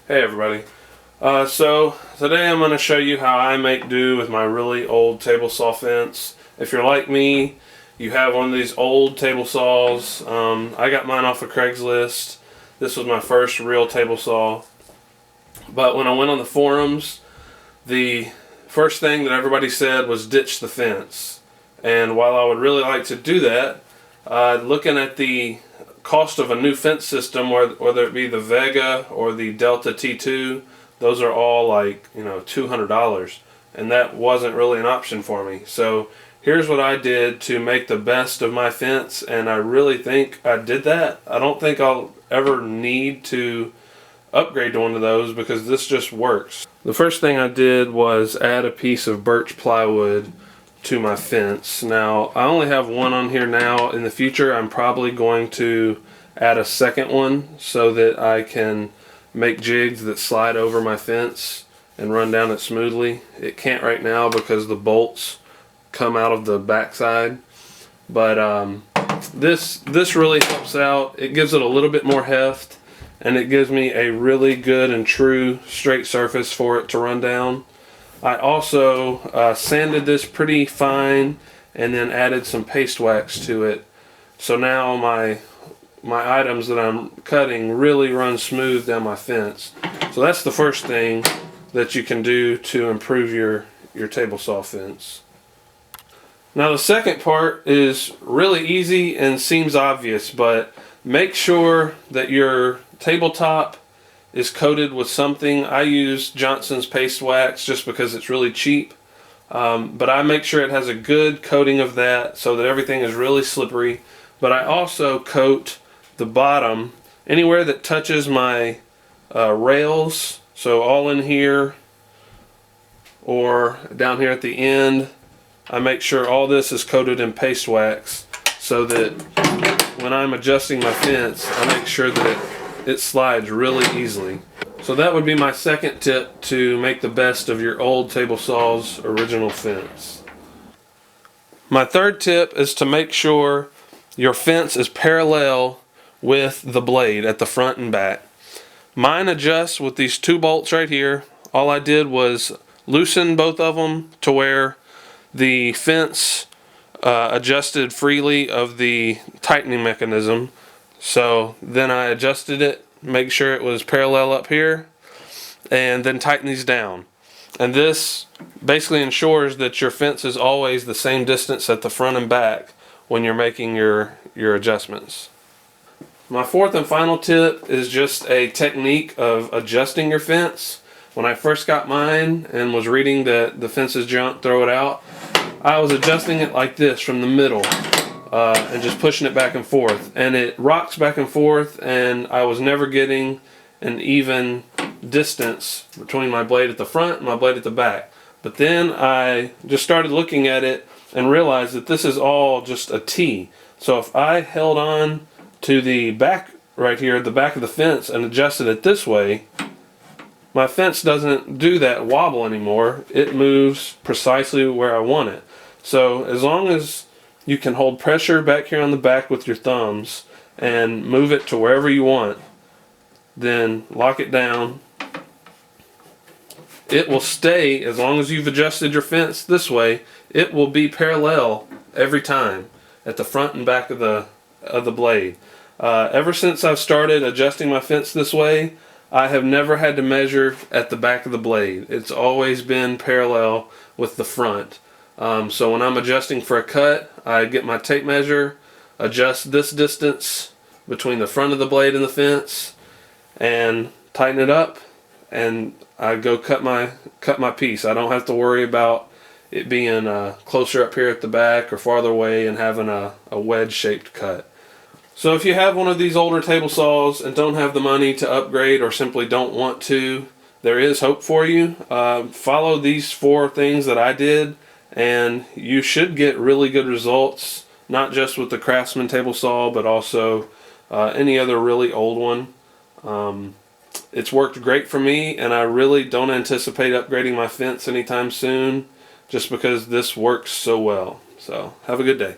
Hey everybody. So today I'm going to show you how I make do with my really old table saw fence. If you're like me, you have one of these old table saws. I got mine off of Craigslist. This was my first real table saw. But when I went on the forums, the first thing that everybody said was ditch the fence. And while I would really like to do that, looking at the cost of a new fence system, whether it be the Vega or the Delta T2, those are all like, $200, and that wasn't really an option for me. So here's what I did to make the best of my fence, and I really think I did that. I don't think I'll ever need to upgrade to one of those because this just works. The first thing I did was add a piece of birch plywood to my fence. Now I only have one on here now. In the future I'm probably going to add a second one so that I can make jigs that slide over my fence and run down it smoothly. It can't right now because the bolts come out of the backside, but this really helps out. It gives it a little bit more heft, and it gives me a really good and true straight surface for it to run down. I also sanded this pretty fine and then added some paste wax to it. So now my items that I'm cutting really run smooth down my fence. So that's the first thing that you can do to improve your table saw fence. Now the second part is really easy and seems obvious, but make sure that your tabletop is coated with something. I use Johnson's paste wax just because it's really cheap, but I make sure it has a good coating of that so that everything is really slippery. But I also coat the bottom anywhere that touches my rails, so all in here or down here at the end. I make sure all this is coated in paste wax so that when I'm adjusting my fence, I make sure that it slides really easily. So that would be my second tip to make the best of your old table saw's original fence. My third tip is to make sure your fence is parallel with the blade at the front and back. Mine adjusts with these two bolts right here. All I did was loosen both of them to where the fence adjusted freely of the tightening mechanism. So then I adjusted it, make sure it was parallel up here, and then tighten these down. And this basically ensures that your fence is always the same distance at the front and back when you're making your adjustments. My fourth and final tip is just a technique of adjusting your fence. When I first got mine and was reading that the fence is junk, throw it out, I was adjusting it like this from the middle. And just pushing it back and forth, and it rocks back and forth, and I was never getting an even distance between my blade at the front and my blade at the back. But then I just started looking at it and realized that this is all just a T. So if I held on to the back right here, the back of the fence, and adjusted it this way, my fence doesn't do that wobble anymore. It moves precisely where I want it. So as long as you can hold pressure back here on the back with your thumbs and move it to wherever you want, then lock it down. It will stay, as long as you've adjusted your fence this way, it will be parallel every time at the front and back of the blade. Ever since I've started adjusting my fence this way, I have never had to measure at the back of the blade. It's always been parallel with the front. So when I'm adjusting for a cut, I get my tape measure, adjust this distance between the front of the blade and the fence, and tighten it up, and I go cut my piece. I don't have to worry about it being closer up here at the back or farther away and having a wedge-shaped cut. So if you have one of these older table saws and don't have the money to upgrade or simply don't want to, there is hope for you. Follow these 4 things that I did, and you should get really good results, not just with the Craftsman Table Saw, but also any other really old one. It's worked great for me, and I really don't anticipate upgrading my fence anytime soon, just because this works so well. So have a good day.